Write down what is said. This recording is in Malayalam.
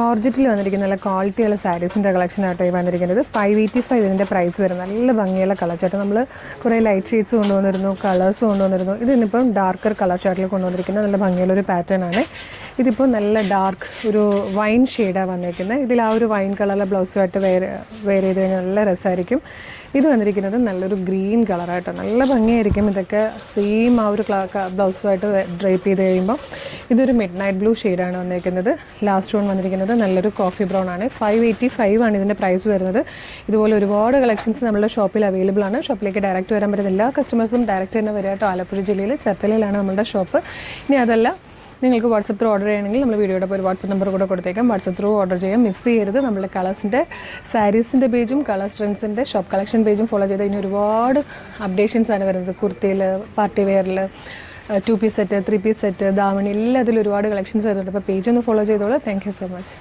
ജോർജറ്റിൽ വന്നിരിക്കുന്ന നല്ല ക്വാളിറ്റിയുള്ള സാരീസിൻ്റെ കളക്ഷനായിട്ടോ ഈ വന്നിരിക്കുന്നത് 585 ഇതിൻ്റെ പ്രൈസ് വരും. നല്ല ഭംഗിയുള്ള കളർ ചാർട്ട്. നമ്മൾ കുറേ ലൈറ്റ് ഷെയ്ഡ്സ് കൊണ്ടുവന്നിരുന്നു, കളേഴ്സ് കൊണ്ടുവന്നിരുന്നു. ഇതിനിപ്പം ഡാർക്കർ കളർ ചാർട്ടിൽ കൊണ്ടുവന്നിരിക്കുന്ന നല്ല ഭംഗിയുള്ളൊരു പാറ്റേൺ ആണ്. ഇതിപ്പോൾ നല്ല ഡാർക്ക് ഒരു വൈൻ ഷെയ്ഡാണ് വന്നിരിക്കുന്നത്. ഇതിൽ ആ ഒരു വൈൻ കളറിലെ ബ്ലൗസുമായിട്ട് വെയർ ചെയ്ത് കഴിഞ്ഞാൽ നല്ല രസമായിരിക്കും. ഇത് വന്നിരിക്കുന്നത് നല്ലൊരു ഗ്രീൻ കളറായിട്ടോ, നല്ല ഭംഗിയായിരിക്കും. ഇതൊക്കെ സെയിം ആ ഒരു ബ്ലൗസുമായിട്ട് ഡ്രൈപ്പ് ചെയ്ത് കഴിയുമ്പോൾ ഇതൊരു മിഡ് നൈറ്റ് ബ്ലൂ ഷെയ്ഡാണ് വന്നിരിക്കുന്നത്. ലാസ്റ്റ് വൺ വന്നിരിക്കുന്നത് നല്ലൊരു കോഫി ബ്രൗൺ ആണ്. 585 ആണ് ഇതിൻ്റെ പ്രൈസ് വരുന്നത്. ഇതുപോലെ ഒരുപാട് കളക്ഷൻസ് നമ്മുടെ ഷോപ്പിൽ അവൈലബിൾ ആണ്. ഷോപ്പിലേക്ക് ഡയറക്റ്റ് വരാൻ പറ്റുന്ന എല്ലാ കസ്റ്റമേഴ്സും ഡയറക്റ്റ് തന്നെ വരിക കേട്ടോ. ആലപ്പുഴ ജില്ലയിൽ ചേർത്തലയിലാണ് നമ്മുടെ ഷോപ്പ്. ഇനി അതല്ല, നിങ്ങൾക്ക് വാട്സപ്പ് ത്രൂ ഓർഡർ ചെയ്യണമെങ്കിൽ നമ്മൾ വീഡിയോയുടെ ഒരു വാട്സപ്പ് നമ്പർ കൂടെ കൊടുത്തേക്കാം. വാട്സപ്പ് ത്രൂ ഓർഡർ ചെയ്യാം. മിസ് ചെയ്യരുത്. നമ്മുടെ കളേഴ്സിൻ്റെ സാരീസിൻ്റെ പേജും കളേഴ്സ് ട്രെൻഡ്സിൻ്റെ ഷോപ്പ് കളക്ഷൻ പേജും ഫോളോ ചെയ്ത് ഇനി ഒരുപാട് അപ്ഡേഷൻസ് ആണ് വരുന്നത്. കുർത്തിയിൽ, പാർട്ടി വെയറിൽ, 2 പീസ് സെറ്റ്, 3 പീസ് സെറ്റ്, ദാമണി, എല്ലാത്തിലും ഒരുപാട് കളക്ഷൻസ് വരുന്നുണ്ട്. അപ്പോൾ പേജ് ഒന്ന് ഫോളോ ചെയ്തോളൂ. Thank you so much.